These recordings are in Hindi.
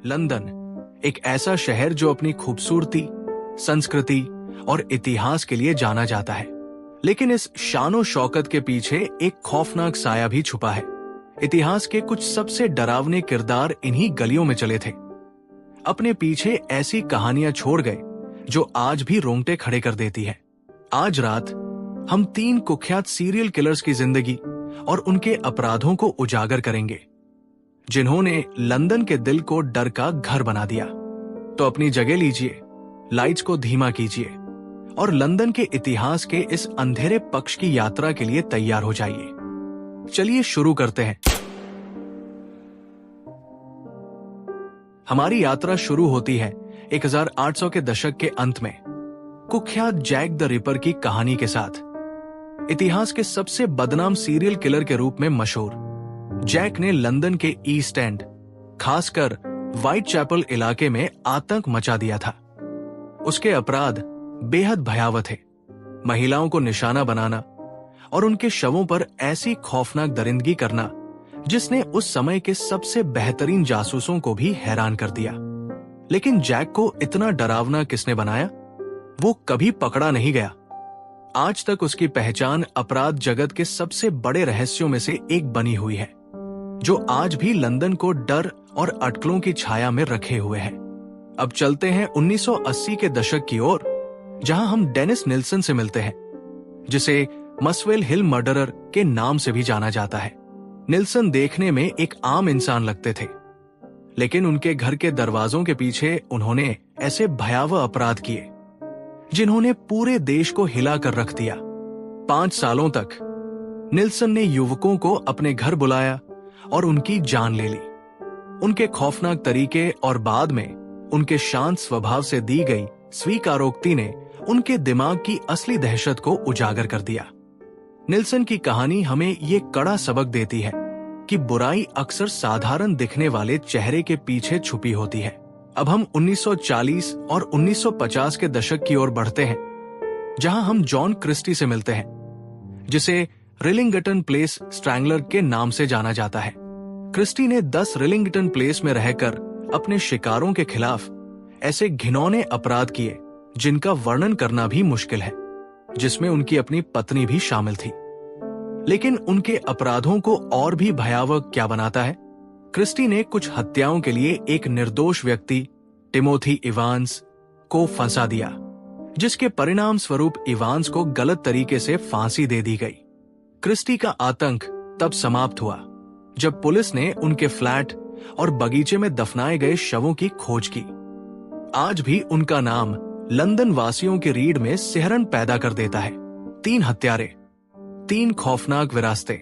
लंदन एक ऐसा शहर जो अपनी खूबसूरती, संस्कृति और इतिहास के लिए जाना जाता है। लेकिन इस शानो शौकत के पीछे एक खौफनाक साया भी छुपा है। इतिहास के कुछ सबसे डरावने किरदार इन्हीं गलियों में चले थे। अपने पीछे ऐसी कहानियां छोड़ गए जो आज भी रोंगटे खड़े कर देती है। आज रात हम 3 कुख्यात सीरियल किलर्स की जिंदगी और उनके अपराधों को उजागर करेंगे, जिन्होंने लंदन के दिल को डर का घर बना दिया। तो अपनी जगह लीजिए, लाइट्स को धीमा कीजिए और लंदन के इतिहास के इस अंधेरे पक्ष की यात्रा के लिए तैयार हो जाइए। चलिए शुरू करते हैं। हमारी यात्रा शुरू होती है 1800 के दशक के अंत में कुख्यात जैक द रिपर की कहानी के साथ। इतिहास के सबसे बदनाम सीरियल किलर के रूप में मशहूर जैक ने लंदन के ईस्ट एंड, खासकर व्हाइट चैपल इलाके में आतंक मचा दिया था। उसके अपराध बेहद भयावह थे। महिलाओं को निशाना बनाना और उनके शवों पर ऐसी खौफनाक दरिंदगी करना जिसने उस समय के सबसे बेहतरीन जासूसों को भी हैरान कर दिया। लेकिन जैक को इतना डरावना किसने बनाया? वो कभी पकड़ा नहीं गया। आज तक उसकी पहचान अपराध जगत के सबसे बड़े रहस्यों में से एक बनी हुई है, जो आज भी लंदन को डर और अटकलों की छाया में रखे हुए है। अब चलते हैं 1980 के दशक की ओर, जहां हम डेनिस निल्सन से मिलते हैं, जिसे मसवेल हिल मर्डरर के नाम से भी जाना जाता है। निल्सन देखने में एक आम इंसान लगते थे, लेकिन उनके घर के दरवाजों के पीछे उन्होंने ऐसे भयावह अपराध किए जिन्होंने पूरे देश को हिला कर रख दिया। 5 सालों तक निल्सन ने युवकों को अपने घर बुलाया और उनकी जान ले ली। उनके खौफनाक तरीके और बाद में उनके शांत स्वभाव से दी गई स्वीकारोक्ति ने उनके दिमाग की असली दहशत को उजागर कर दिया। निल्सन की कहानी हमें ये कड़ा सबक देती है कि बुराई अक्सर साधारण दिखने वाले चेहरे के पीछे छुपी होती है। अब हम 1940 और 1950 के दशक की ओर बढ़ते हैं, जहां हम जॉन क्रिस्टी से मिलते हैं, जिसे रिलिंगटन प्लेस स्ट्रैंगलर के नाम से जाना जाता है। क्रिस्टी ने 10 रिलिंगटन प्लेस में रहकर अपने शिकारों के खिलाफ ऐसे घिनौने अपराध किए जिनका वर्णन करना भी मुश्किल है, जिसमें उनकी अपनी पत्नी भी शामिल थी। लेकिन उनके अपराधों को और भी भयावह क्या बनाता है? क्रिस्टी ने कुछ हत्याओं के लिए एक निर्दोष व्यक्ति टिमोथी इवांस को फंसा दिया, जिसके परिणाम स्वरूप इवांस को गलत तरीके से फांसी दे दी गई। क्रिस्टी का आतंक तब समाप्त हुआ जब पुलिस ने उनके फ्लैट और बगीचे में दफनाए गए शवों की खोज की। आज भी उनका नाम लंदन वासियों की रीढ़ में सिहरन पैदा कर देता है। 3 हत्यारे, 3 खौफनाक विरासतें,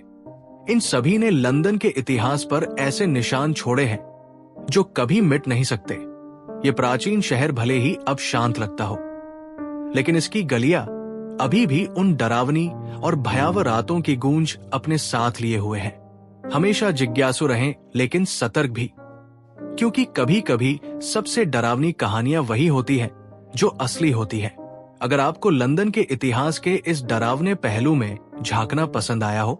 इन सभी ने लंदन के इतिहास पर ऐसे निशान छोड़े हैं जो कभी मिट नहीं सकते। ये प्राचीन शहर भले ही अब शांत लगता हो, लेकिन इसकी गलियां अभी भी उन डरावनी और भयावह रातों की गूंज अपने साथ लिए हुए हैं। हमेशा जिज्ञासु रहें, लेकिन सतर्क भी, क्योंकि कभी कभी सबसे डरावनी कहानियां वही होती हैं जो असली होती है। अगर आपको लंदन के इतिहास के इस डरावने पहलू में झांकना पसंद आया हो,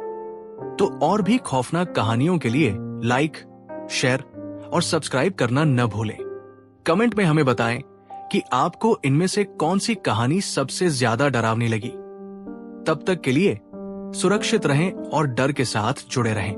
तो और भी खौफनाक कहानियों के लिए लाइक, शेयर और सब्सक्राइब करना न भूलें। कमेंट में हमें बताएं कि आपको इनमें से कौन सी कहानी सबसे ज्यादा डरावनी लगी। तब तक के लिए सुरक्षित रहें और डर के साथ जुड़े रहें।